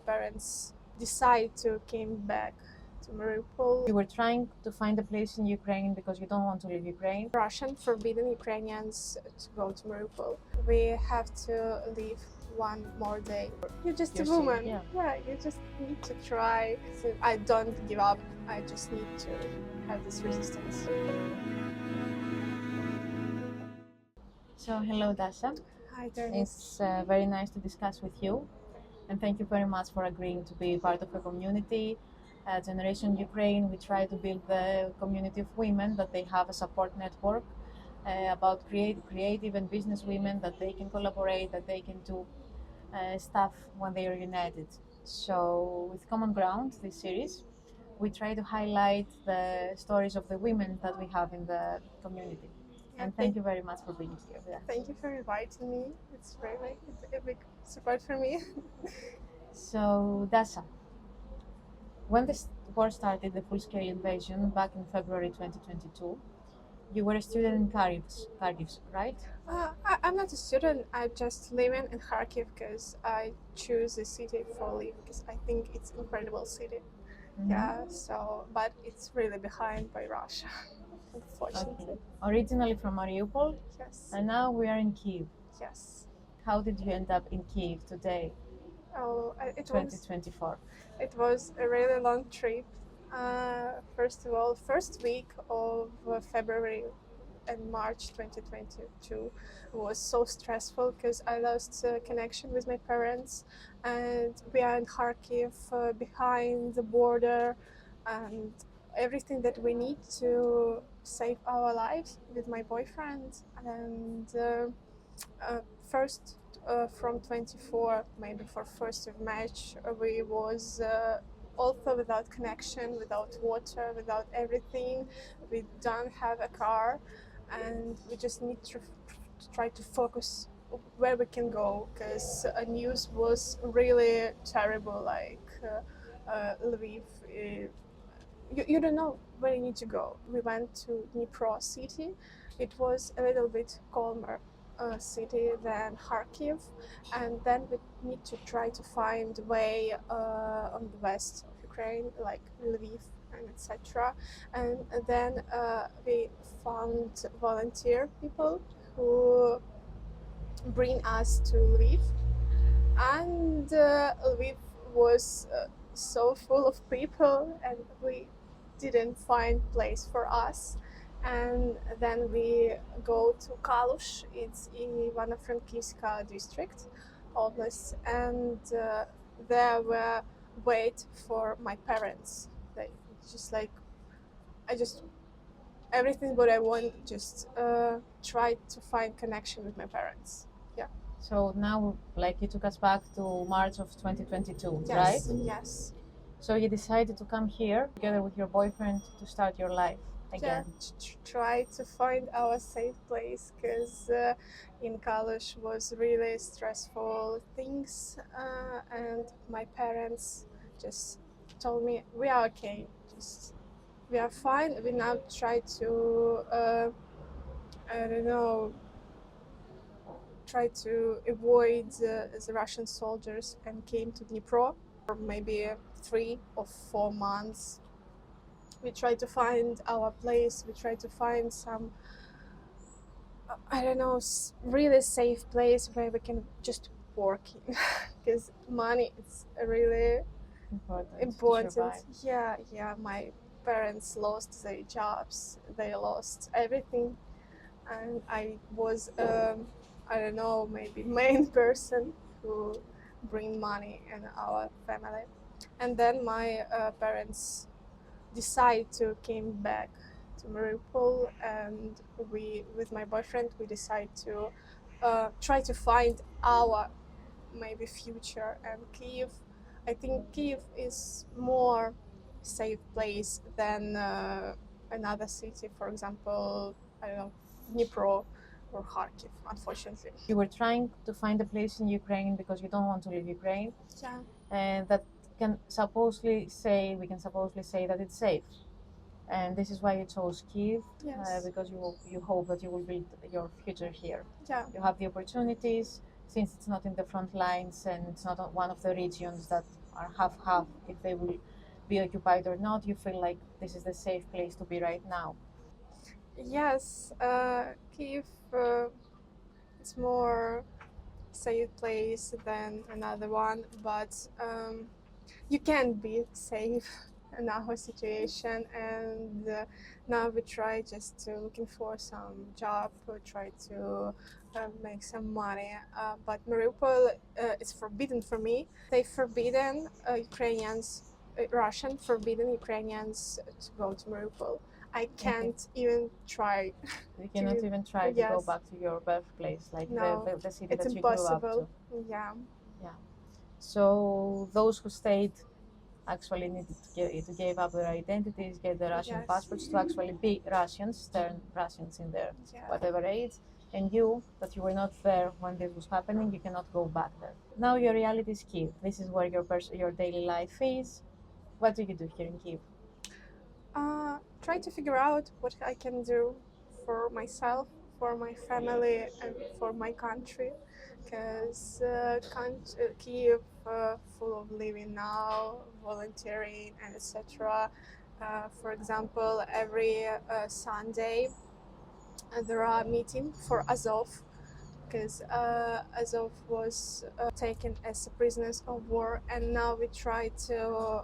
parents decide to came back to Mariupol. You were trying to find a place in Ukraine because you don't want to leave Ukraine. Russian forbidden Ukrainians to go to Mariupol. We have to leave one more day. You're just a woman. Yeah, you just need to try. So I don't give up. I just need to have this resistance. So hello, Dasha. Hi, Themis. It's very nice to discuss with you, and thank you very much for agreeing to be part of a community. Generation Ukraine, we try to build the community of women, that they have a support network about creative and business women, that they can collaborate, that they can do stuff when they are united. So with Common Ground, this series, we try to highlight the stories of the women that we have in the community. And thank you very much for being here with us. Thank you for inviting me. It's really a big support for me. So, Dasha, when the war started, the full-scale invasion back in February 2022, you were a student in Kharkiv, right? I'm not a student. I'm just living in Kharkiv because I choose the city for live because I think it's an incredible city. Mm-hmm. Yeah. So, but it's really behind by Russia, unfortunately. Okay. Originally from Mariupol. Yes. And now we are in Kyiv. Yes. How did you end up in Kyiv today? Oh, 2024. It was a really long trip. First of all, first week of February and March 2022 was so stressful because I lost connection with my parents, and we are in Kharkiv, behind the border, and everything that we need to save our lives with my boyfriend. And first from 24, maybe for 1st of March, we was also without connection, without water, without everything. We don't have a car, and we just need to try to focus where we can go, because news was really terrible, like Lviv. You don't know where you need to go. We went to Dnipro city. It was a little bit calmer city than Kharkiv, and then we need to try to find a way on the west of Ukraine, like Lviv and etc. And then we found volunteer people who bring us to Lviv, and Lviv was so full of people, and we didn't find place for us. And then we go to Kalush. It's in Ivano-Frankivska district, oblast, and there we wait for my parents. They just like everything what I want, just try to find connection with my parents. Yeah. So now, like, you took us back to March of 2022, yes, right? Yes. So you decided to come here together with your boyfriend to start your life again. Yeah, try to find our safe place, because in Kalush was really stressful things, and my parents just told me we are okay, we are fine. We now try to try to avoid the Russian soldiers, and came to Dnipro for maybe 3 or 4 months. We try to find our place. We try to find some, really safe place where we can just work in, because money is really important. Yeah. My parents lost their jobs. They lost everything, and I was, maybe main person who bring money in our family. And then my parents decide to came back to Mariupol, and we, with my boyfriend, we decide to try to find our maybe future. And Kyiv, I think Kyiv is more safe place than another city, for example, Dnipro or Kharkiv, unfortunately. You were trying to find a place in Ukraine because you don't want to leave Ukraine. Yeah. And that we can supposedly say that it's safe. And this is why you chose Kyiv, Yes. Because you hope that you will build your future here. Yeah. You have the opportunities since it's not in the front lines and it's not one of the regions that are half-half if they will be occupied or not, you feel like this is the safe place to be right now? Yes, Kiev is more safe place than another one, but you can be safe in our situation. And now we try just to looking for some job, we try to make some money. But Mariupol is forbidden for me. They forbidden Ukrainians, Russian forbidden Ukrainians to go to Mariupol. I can't even try. You cannot even try to go back to your birthplace, like No, the city it's that you grew up impossible. to. Yeah. Yeah. So those who stayed actually needed to give up their identities, get the Russian Yes. passports to actually be Russians, turn Russians in their Yeah. whatever age. And you, that you were not there when this was happening, you cannot go back there. Now your reality is Kiev. This is where your daily life is. What do you do here in Kiev? Try to figure out what I can do for myself, for my family, and for my country. Because Kiev full of living now, volunteering, and etc. For example, every Sunday there are meeting for Azov, because Azov was taken as prisoners of war, and now we try to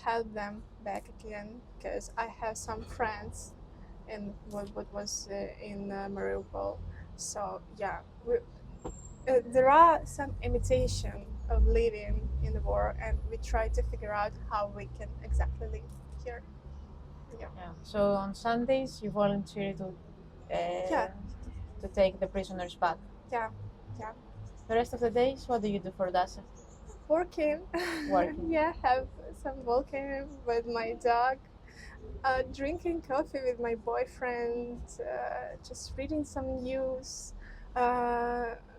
help them back again, because I have some friends in what was in Mariupol. So yeah, there are some imitation of living in the war, and we try to figure out how we can exactly live here. Yeah. So on Sundays you volunteer to take the prisoners back. Yeah. The rest of the days, what do you do for Dasha? Working. Yeah, have some walking with my dog, drinking coffee with my boyfriend, just reading some news,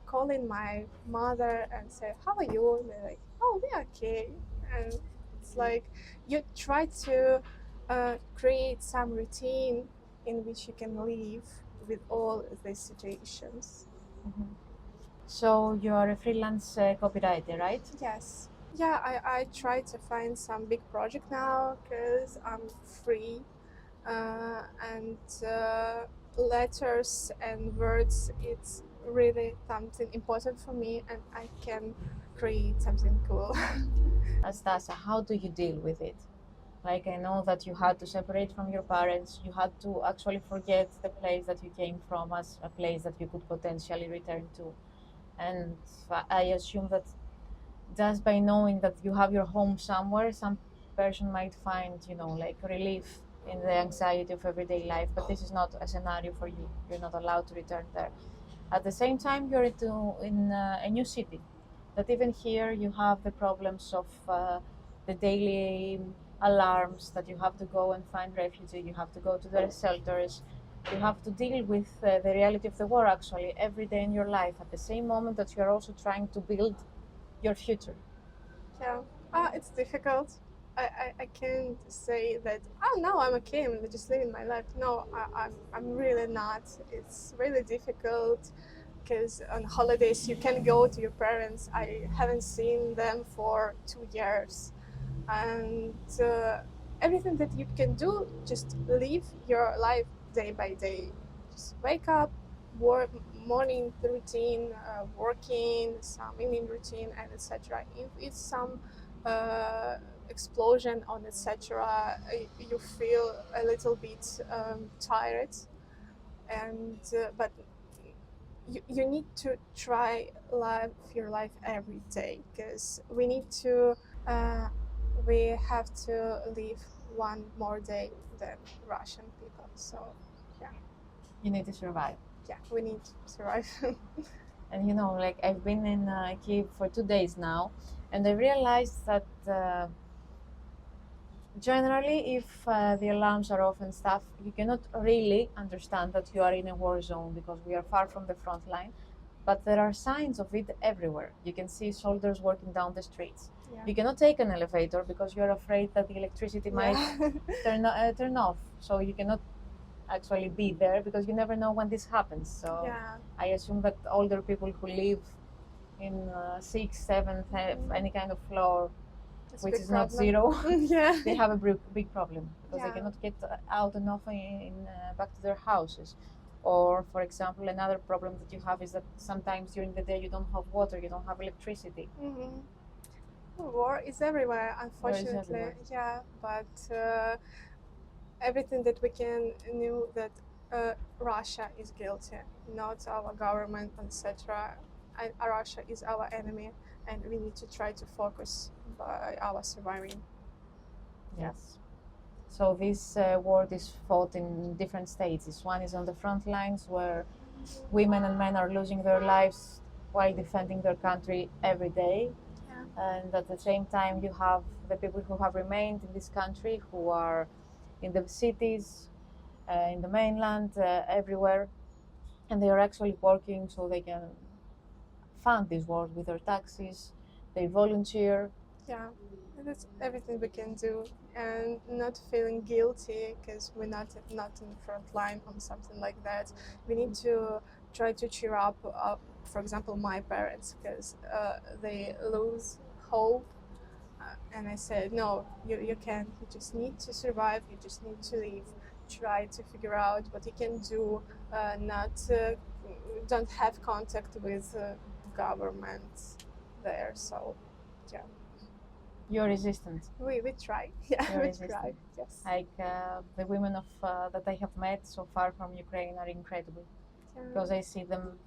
calling my mother and say, "How are you?" And they're like, "Oh, we're okay." And it's like you try to create some routine in which you can live with all these situations. Mm-hmm. So you are a freelance copywriter, right? Yes. Yeah, I try to find some big project now because I'm free, and letters and words, it's really something important for me, and I can create something cool. As Dasha, how do you deal with it? Like, I know that you had to separate from your parents, you had to actually forget the place that you came from as a place that you could potentially return to. And I assume that just by knowing that you have your home somewhere, some person might find, like relief in the anxiety of everyday life. But this is not a scenario for you. You're not allowed to return there. At the same time, you're in a new city. That even here you have the problems of the daily alarms that you have to go and find refugee. You have to go to the shelters. You have to deal with the reality of the war actually every day in your life. At the same moment that you are also trying to build your future. Yeah, it's difficult. I can't say that, oh no, I'm okay, I'm just living my life. No, I'm really not. It's really difficult because on holidays you can go to your parents. I haven't seen them for 2 years, and everything that you can do, just live your life day by day. Just wake up, work, morning routine, working, some evening routine, and etc. If it's some explosion on etc., you feel a little bit tired, and but you need to try live your life every day, because we have to live one more day than Russian people. So yeah, You need to survive. yeah, we need to survive. And like I've been in Kiev for 2 days now, and I realized that generally, if the alarms are off and stuff, you cannot really understand that you are in a war zone because we are far from the front line. But there are signs of it everywhere. You can see soldiers working down the streets. Yeah. You cannot take an elevator because you're afraid that the electricity might turn off. So you cannot actually be there because you never know when this happens. So Yeah. I assume that older people who live in sixth, seventh, any kind of floor, It's a which big is not problem. zero, Yeah. they have a big problem because they Yeah. cannot get out and off back to their houses. Or, for example, another problem that you have is that sometimes during the day you don't have water, you don't have electricity. Mm-hmm. War is everywhere, War is unfortunately. everywhere. Yeah, but everything that we can knew that Russia is guilty, not our government, etc. Russia is our enemy, and we need to try to focus by our surviving. Yes. So this war is fought in different stages. One is on the front lines where women and men are losing their lives while defending their country every day. Yeah. And at the same time, you have the people who have remained in this country, who are in the cities, in the mainland, everywhere, and they are actually working so they can fund this war with their taxes. They volunteer. Yeah, and that's everything we can do, and not feeling guilty because we're not in the front line on something like that. We need to try to cheer up. For example, my parents, because they lose hope, and I said, no, you can. You just need to survive. You just need to live. Try to figure out what you can do. Not don't have contact with governments there. So, yeah. You're resistant. We try. Yeah, You're we resistant. try. Yes. Like the women that I have met so far from Ukraine are incredible, because I see them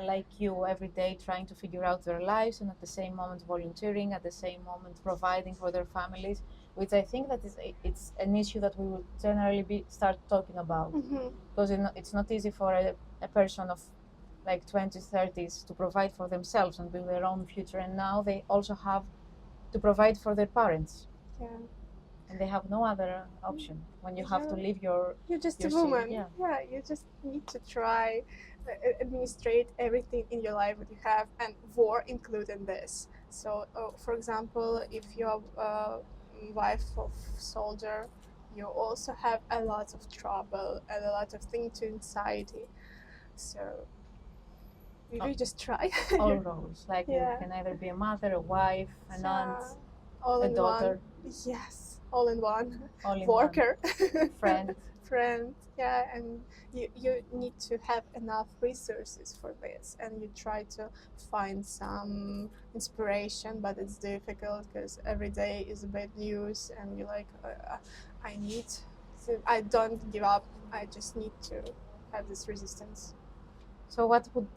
like you every day trying to figure out their lives, and at the same moment volunteering, at the same moment providing for their families, which I think that it's an issue that we will generally start talking about, because it's not easy for a person of like 20s, 30s to provide for themselves and build their own future, and now they also have to provide for their parents. Yeah. And they have no other option when you have to leave You're just your a woman. city. Yeah, you just need to try administrate everything in your life that you have, and war including this. So, for example, if you're wife of soldier, you also have a lot of trouble and a lot of things to anxiety. So we just try. All roles, like Yeah. you can either be a mother, a wife, an aunt, all a in daughter. One. Yes, all in one. All in Worker. one. Friend. Yeah, and you need to have enough resources for this, and you try to find some inspiration, but it's difficult because every day is bad news, and you're like, I don't give up. I just need to have this resistance. So what would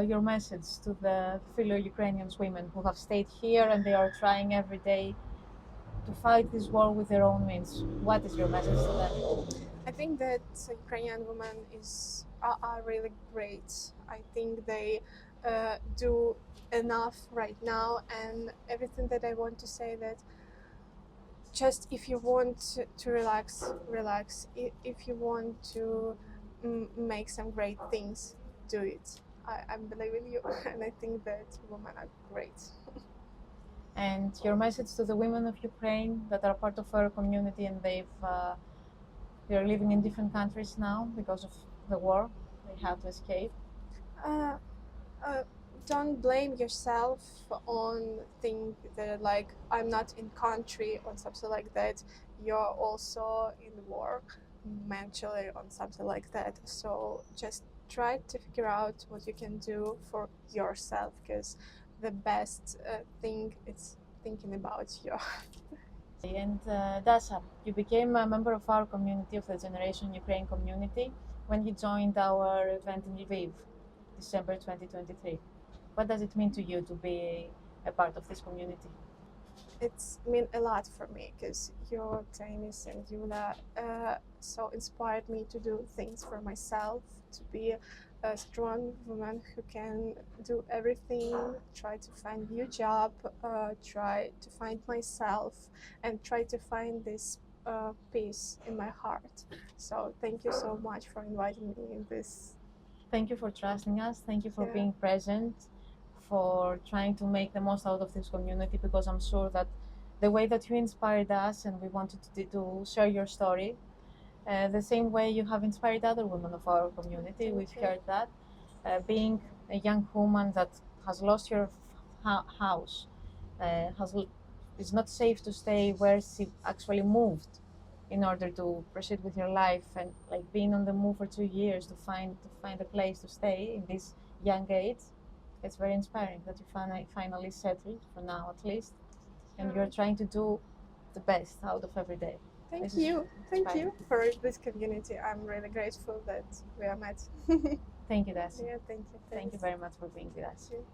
your message to the fellow Ukrainians women who have stayed here and they are trying every day to fight this war with their own means? What is your message to them? I think that Ukrainian women are really great. I think they do enough right now, and everything that I want to say that just if you want to relax. If you want to make some great things, do it. I believe in you, and I think that women are great. And your message to the women of Ukraine that are part of our community and they're living in different countries now because of the war, they have to escape. Don't blame yourself on things that like I'm not in country or something like that. You're also in war mentally on something like that. So just try to figure out what you can do for yourself, because the best thing is thinking about you. And Dasha, you became a member of our community, of the Generation Ukraine community, when you joined our event in Lviv, December 2023. What does it mean to you to be a part of this community? It's mean a lot for me, because your Themis and Yula so inspired me to do things for myself, to be a strong woman who can do everything, try to find new job, try to find myself, and try to find this peace in my heart. So thank you so much for inviting me in this. Thank you for trusting us. Thank you for being present, for trying to make the most out of this community, because I'm sure that the way that you inspired us and we wanted to share your story, the same way you have inspired other women of our community. We've heard that. Being a young woman that has lost house, it's not safe to stay where she actually moved in order to proceed with your life, and like being on the move for 2 years to find a place to stay in this young age. It's very inspiring that you finally settled, for now at least, and you're trying to do the best out of every day. Thank you for this community. I'm really grateful that we are met. Thank you, Dasha. Yeah, thank you. Thank you very much for being with us. Thank you.